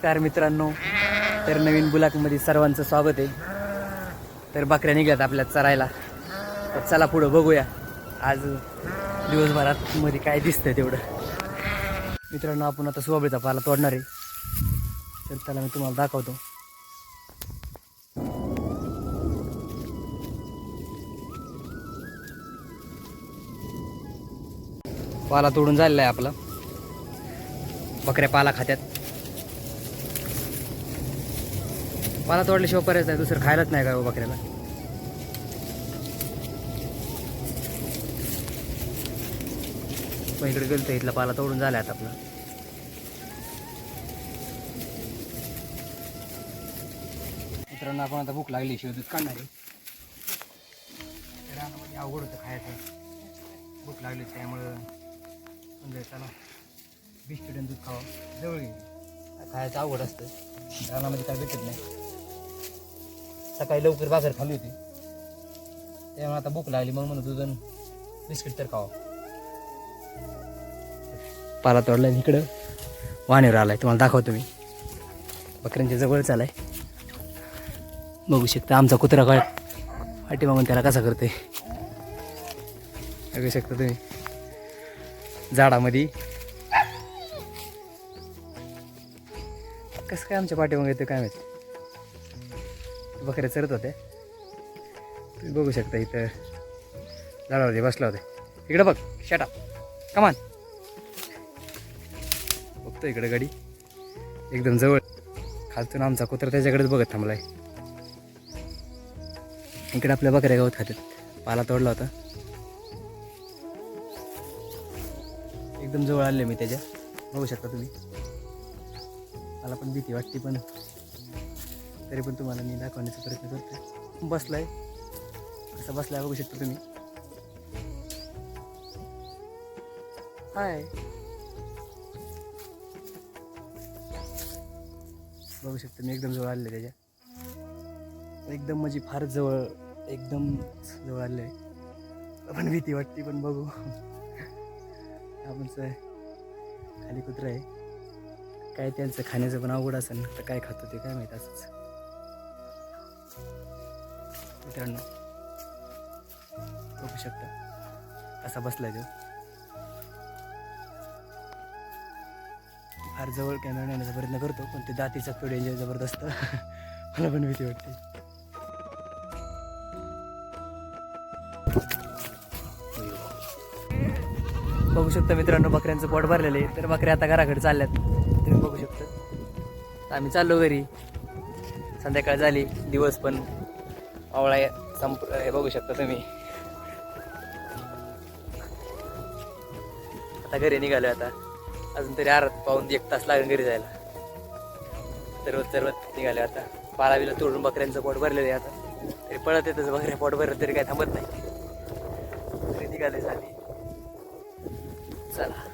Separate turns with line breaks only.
नमस्कार मित्रांनो, तर नवीन ब्लॉगमध्ये सर्वांचं स्वागत आहे. तर बकऱ्या निघल्यात आपल्या चरायला. तर चला पुढं बघूया आज दिवसभरात मध्ये काय दिसतंय तेवढं. मित्रांनो, आपण आता सोबळीचा पाला तोडणार आहे. तर त्याला मी तुम्हाला दाखवतो. पाला तोडून झालेला आहे आपला. बकऱ्या पाला खात्यात. पाला तोडल्याशिवाय पर्यायच नाही, दुसरं खायलाच नाही का बकऱ्याला. मग इकडे गेलो तर इथला पाला तोडून झाला आता आपला. मित्रांनो, आपण आता भूक लागली शिवाय दूध काढणार आहे. रानामध्ये अवघड होतं खायचं. भूक लागली त्यामुळं म्हणजे चला बिस्किट आणि दूध खावं. जवळ गेली खायचं अवघड असतं, रानामध्ये काय भेटत नाही. सकाळी लवकर भाकर खाल्ली होती त्यामुळे आता भूक लागली, मग म्हणून दूध आणि बिस्किट तर खावं. पाला तोडला इकडं वाणीवर आलाय, तुम्हाला दाखवतो मी. बकऱ्यांच्या जवळच आलाय, बघू शकता. आमचा कुत्रा काय पाठी मागून त्याला कसा करतोय बघू शकता तुम्ही. झाडामध्ये कसं काय आमच्या पाठीमागे येतं काय माहिती. बकऱ्या चरत होते, तुम्ही बघू शकता. इथं झाडावरती बसला होते. इकडं बघ, शट अप, कमान. बघतो इकडे गाडी एकदम जवळ. खालतून आमचा कुत्रा त्याच्याकडेच बघत थांबलाय. इकडे आपल्या बकऱ्या गवत खात्यात. पाला तोडला होता, एकदम जवळ आले मी त्याच्या. बघू शकता तुम्ही. मला पण भीती वाटते, पण तरी पण तुम्हाला मी दाखवण्याचा प्रयत्न करतो. बसलाय, कसं बसलाय बघू शकता तुम्ही. हाय, बघू शकता मी एकदम जवळ आले त्याच्या. एकदम म्हणजे फार जवळ, एकदम जवळ आले. पण भीती वाटते, पण बघू. आपण खाली कुत्रा आहे, काय त्यांचं खाण्याचं पण अवघड असेल तर काय खातो ते काय माहीत. असंच मित्रांनो बघू शकता कसा बसलाय तो. फार जवळ कॅमेरा नेण्याचा प्रयत्न करतो, पण ते दातीचा तो डेंजर जबरदस्त. मला पण भीती वाटते. बघू शकता मित्रांनो, बकऱ्यांचं पोट भरलेलं आहे. तर बकऱ्या आता घराकडे चालल्यात, तुम्ही बघू शकता. आम्ही चाललो घरी. संध्याकाळ झाली, दिवस पण आवळा हे बघू शकता तुम्ही. आता घरी निघालो. आता अजून तरी अर्धा पाऊण 1 तास लागेल घरी जायला. सर्वत निघाले. आता पाला बिला तोडून बकऱ्यांचं पोट भरलेलं आहे. आता तरी पळत येतच, बकऱ्या पोट भरलं तरी काय थांबत नाही. घरी निघाले झाली. चला.